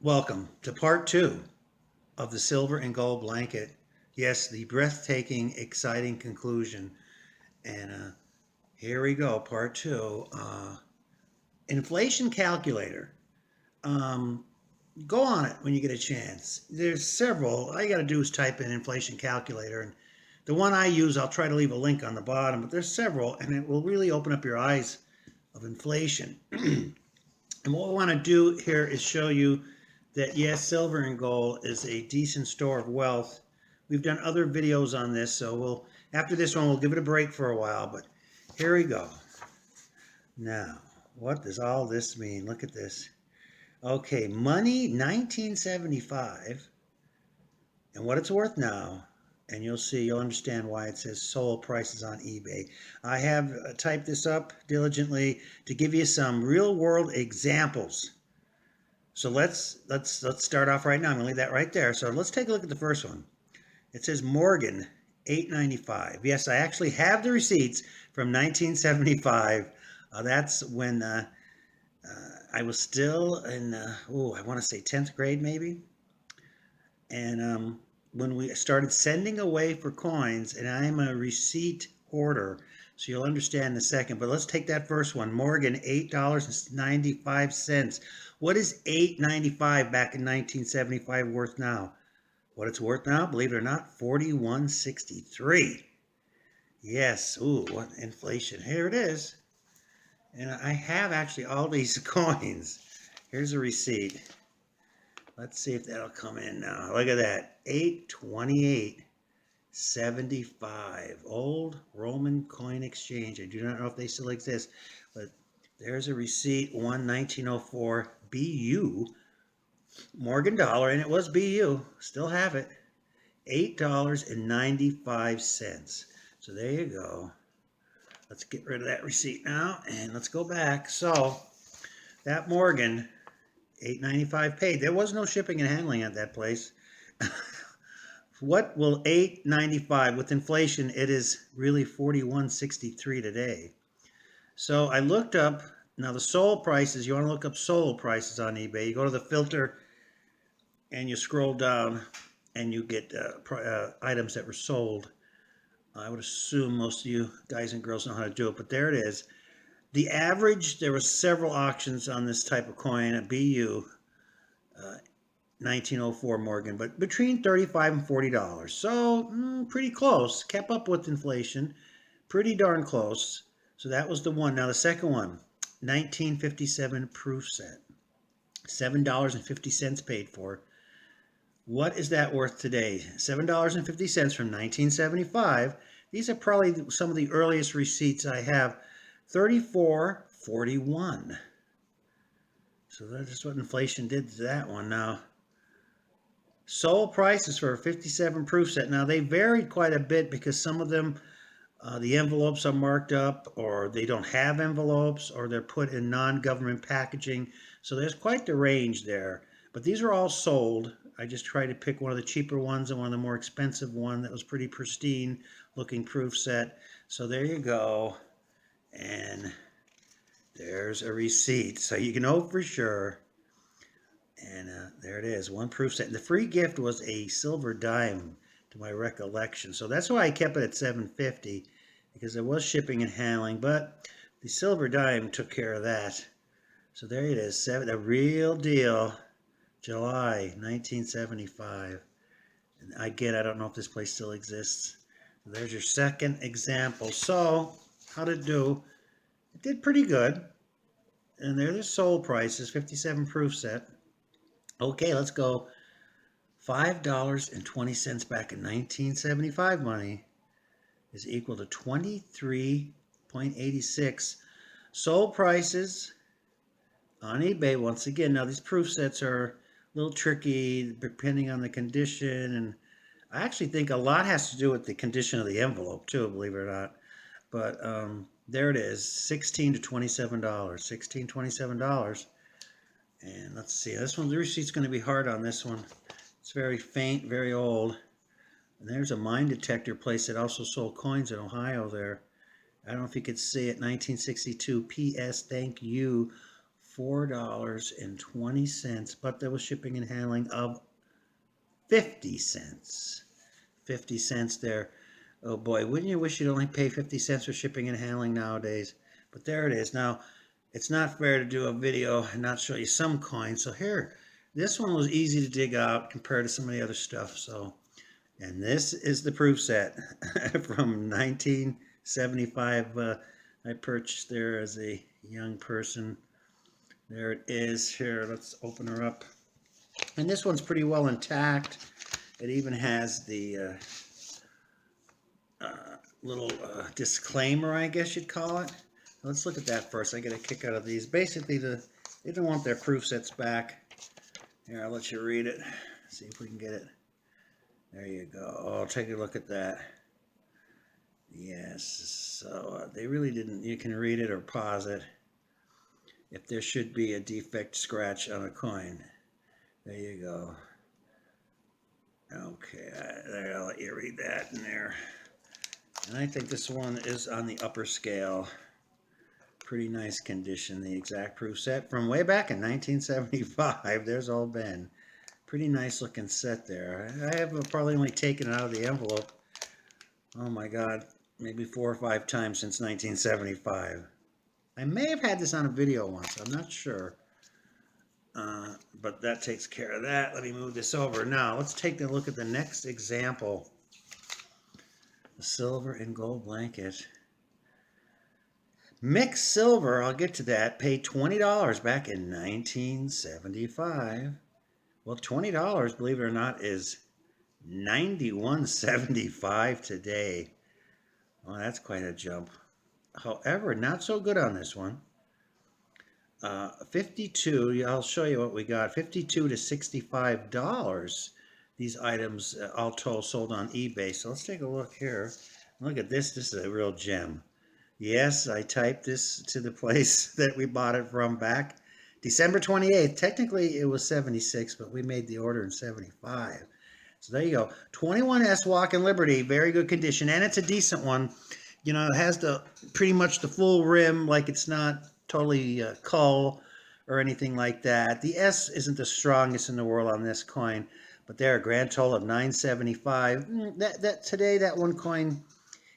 Welcome to part two of the silver and gold blanket. Yes, the breathtaking, exciting conclusion. And here we go, part two. Inflation calculator. Um, Go on it when you get a chance. There's several. All you got to do is type in inflation calculator. And the one I use, I'll try to leave a link on the bottom, but there's several, and it will really open up your eyes of inflation. And what we want to do here is show you that yes, silver and gold is a decent store of wealth. We've done other videos on this, so after this one we'll give it a break for a while, but here we go. Now, what does all this mean? Look at this. Okay, money 1975 and what it's worth now, and you'll understand why it says sold prices on eBay. I have typed this up diligently to give you some real world examples. So let's start off right now. I'm gonna leave that right there. So let's take a look at the first one. It says Morgan, $8.95. Yes, I actually have the receipts from 1975. That's when I was still in, I want to say 10th grade maybe. And when we started sending away for coins, and I'm a receipt hoarder, so you'll understand in a second. But let's take that first one. Morgan, $8.95. What is $8.95 back in 1975 worth now? What it's worth now, believe it or not, $41.63. Yes, ooh, what inflation. Here it is. And I have actually all these coins. Here's a receipt. Let's see if that'll come in now. Look at that. 828.75. Old Roman coin exchange. I do not know if they still exist, but there's a receipt, 1904 BU Morgan dollar, and it was BU. Still have it. $8.95. So there you go. Let's get rid of that receipt now, and let's go back. So that Morgan, $8.95 paid. There was no shipping and handling at that place. What will $8.95 with inflation? It is really $41.63 today. So I looked up now the sold prices. You want to look up sold prices on eBay. You go to the filter and you scroll down and you get items that were sold. I would assume most of you guys and girls know how to do it, but there it is. The average, there were several auctions on this type of coin, a BU, 1904 Morgan, but between $35 and $40. So pretty close, kept up with inflation, pretty darn close. So that was the one. Now the second one, 1957 proof set, $7.50 paid for. What is that worth today? $7.50 from 1975. These are probably some of the earliest receipts I have. $34.41. So that's what inflation did to that one. Now, sold prices for a 57 proof set. Now, they varied quite a bit because some of them, the envelopes are marked up, or they don't have envelopes, or they're put in non-government packaging. So there's quite the range there. But these are all sold. I just tried to pick one of the cheaper ones and one of the more expensive one that was pretty pristine looking proof set. So there you go. And there's a receipt. So you can know for sure. And there it is, one proof set. And the free gift was a silver dime to my recollection. So that's why I kept it at $7.50, because there was shipping and handling. But the silver dime took care of that. So there it is, the real deal. July 1975. And I don't know if this place still exists. There's your second example. So, how did it do? It did pretty good. And there are the sold prices, 57 proof set. Okay, let's go. $5.20 back in 1975 money is equal to 23.86. Sold prices on eBay once again. Now, these proof sets are a little tricky depending on the condition, and I actually think a lot has to do with the condition of the envelope too, believe it or not. But there it is, $16 to $27, $16, $27. And let's see, this one, the receipt's going to be hard on this one. It's very faint, very old. And there's a mine detector place that also sold coins in Ohio there. I don't know if you could see it, 1962 PS, thank you $4.20, but there was shipping and handling of 50 cents. 50 cents there. Oh boy, wouldn't you wish you'd only pay 50 cents for shipping and handling nowadays? But there it is. Now, it's not fair to do a video and not show you some coins. So here, this one was easy to dig out compared to some of the other stuff. So, and this is the proof set from 1975. I purchased there as a young person. There it is. Here, let's open her up. And this one's pretty well intact. It even has the little disclaimer, I guess you'd call it. Let's look at that first. I get a kick out of these. Basically, they don't want their proof sets back. Here, I'll let you read it. See if we can get it. There you go. Oh, take a look at that. Yes, so they really didn't. You can read it or pause it. If there should be a defect scratch on a coin. There you go. Okay, there, I'll let you read that in there. And I think this one is on the upper scale. Pretty nice condition. The exact proof set from way back in 1975. There's old Ben. Pretty nice looking set there. I have probably only taken it out of the envelope, oh my God, maybe 4 or 5 times since 1975. I may have had this on a video once. I'm not sure. But that takes care of that. Let me move this over. Now, let's take a look at the next example. The silver and gold blanket. Mixed silver, I'll get to that, paid $20 back in 1975. Well, $20, believe it or not, is $91.75 today. Well, that's quite a jump. However, not so good on this one. 52, I'll show you what we got. $52 to $65. These items all told sold on eBay. So let's take a look here. Look at this. This is a real gem. Yes, I typed this to the place that we bought it from back December 28th. Technically, it was 76, but we made the order in 75. So there you go. 21S Walking Liberty. Very good condition. And it's a decent one. You know, it has pretty much the full rim, like it's not totally cull or anything like that. The S isn't the strongest in the world on this coin, but there, a grand total of $9.75. Today, that one coin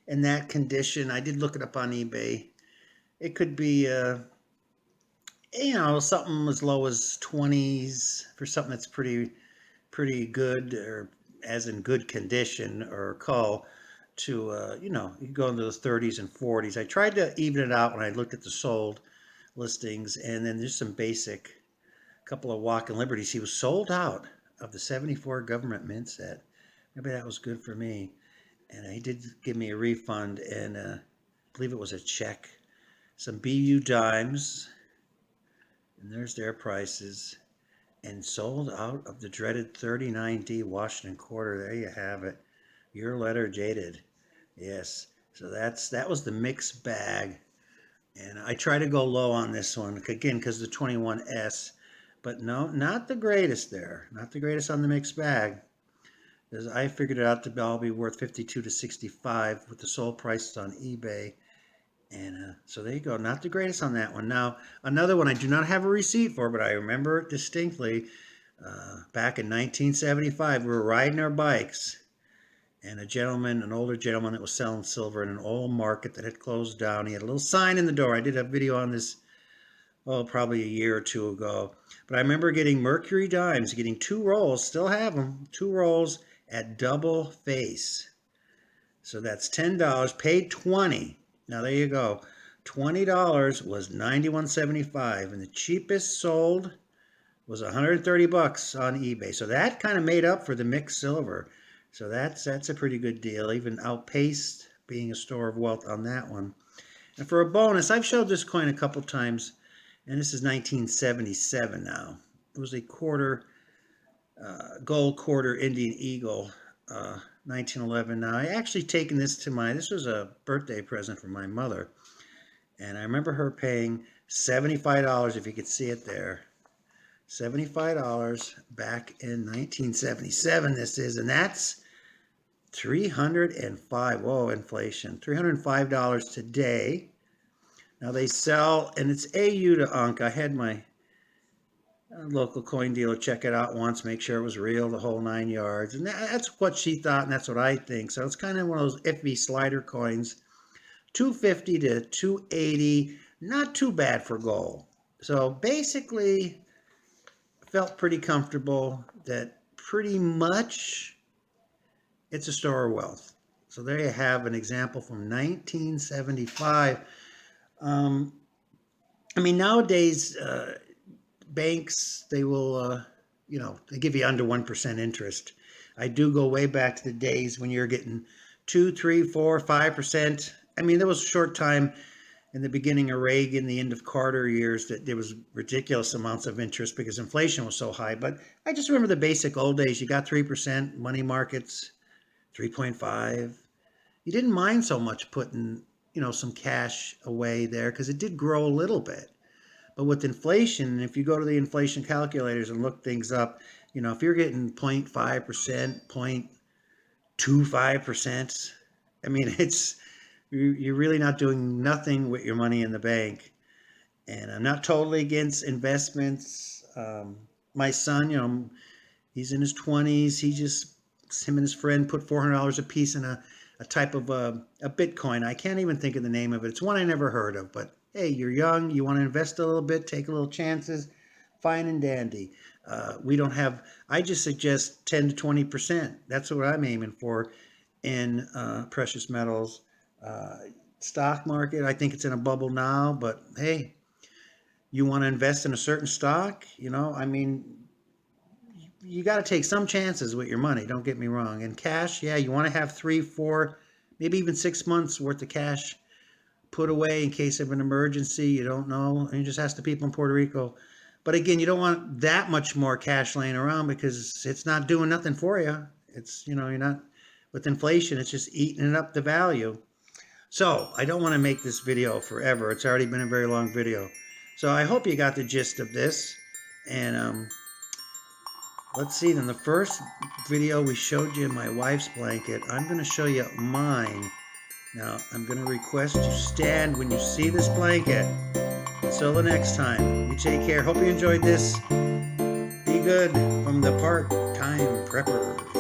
in that condition, I did look it up on eBay. It could be, you know, something as low as 20s for something that's pretty good, or as in good condition or cull, to, you know, you can go into those 30s and 40s. I tried to even it out when I looked at the sold listings, and then there's some basic, couple of Walking Liberties. He was sold out of the 74 government mint set. Maybe that was good for me. And he did give me a refund, and I believe it was a check. Some BU dimes, and there's their prices. And sold out of the dreaded 39D Washington quarter. There you have it. Your letter dated. Yes. So that was the mixed bag. And I try to go low on this one, again, because of the 21S. But no, not the greatest there. Not the greatest on the mixed bag. Because I figured it out to all be worth 52 to 65 with the sold prices on eBay. And so there you go. Not the greatest on that one. Now, another one I do not have a receipt for, but I remember it distinctly. Back in 1975, we were riding our bikes. And a gentleman, an older gentleman that was selling silver in an old market that had closed down. He had a little sign in the door. I did a video on this, oh, probably a year or two ago. But I remember getting Mercury dimes, getting 2 rolls, still have them, 2 rolls at double face. So that's $10, paid $20. Now there you go. $20 was $91.75, and the cheapest sold was $130 on eBay. So that kind of made up for the mixed silver. So that's a pretty good deal, even outpaced being a store of wealth on that one. And for a bonus, I've showed this coin a couple times, and this is 1977 now. It was a quarter, gold quarter Indian Eagle, 1911. Now, I actually taken this to this was a birthday present from my mother, and I remember her paying $75, if you could see it there. $75 back in 1977 this is, and that's $305. Whoa, inflation. $305 today. Now they sell, and it's AU to UNC. I had my A local coin dealer, check it out once, make sure it was real, the whole 9 yards. And that's what she thought, and that's what I think. So it's kind of one of those iffy slider coins. 250 to 280, not too bad for gold. So basically, felt pretty comfortable that pretty much it's a store of wealth. So there you have an example from 1975. I mean, nowadays, banks, they will, they give you under 1% interest. I do go way back to the days when you're getting 2, 3, 4, 5%. I mean, there was a short time in the beginning of Reagan, the end of Carter years, that there was ridiculous amounts of interest because inflation was so high. But I just remember the basic old days. You got 3%, money markets, 3.5. You didn't mind so much putting, some cash away there because it did grow a little bit. But with inflation, if you go to the inflation calculators and look things up, if you're getting 0.5%, 0.25%, I mean, you're really not doing nothing with your money in the bank. And I'm not totally against investments. My son, he's in his 20s. Him and his friend put $400 a piece in a type of a Bitcoin. I can't even think of the name of it. It's one I never heard of, but hey, you're young, you want to invest a little bit, take a little chances, fine and dandy. I just suggest 10 to 20%. That's what I'm aiming for in precious metals. Stock market, I think it's in a bubble now, but hey, you want to invest in a certain stock, I mean, you got to take some chances with your money, don't get me wrong. And cash, yeah, you want to have 3, 4, maybe even 6 months worth of cash put away in case of an emergency. You don't know. And you just ask the people in Puerto Rico. But again, you don't want that much more cash laying around because it's not doing nothing for you. It's, you're not, with inflation, it's just eating up the value. So I don't want to make this video forever. It's already been a very long video. So I hope you got the gist of this. And let's see, in the first video we showed you my wife's blanket. I'm going to show you mine. Now, I'm going to request you stand when you see this blanket. Until the next time, you take care. Hope you enjoyed this. Be good from the part-time preppers.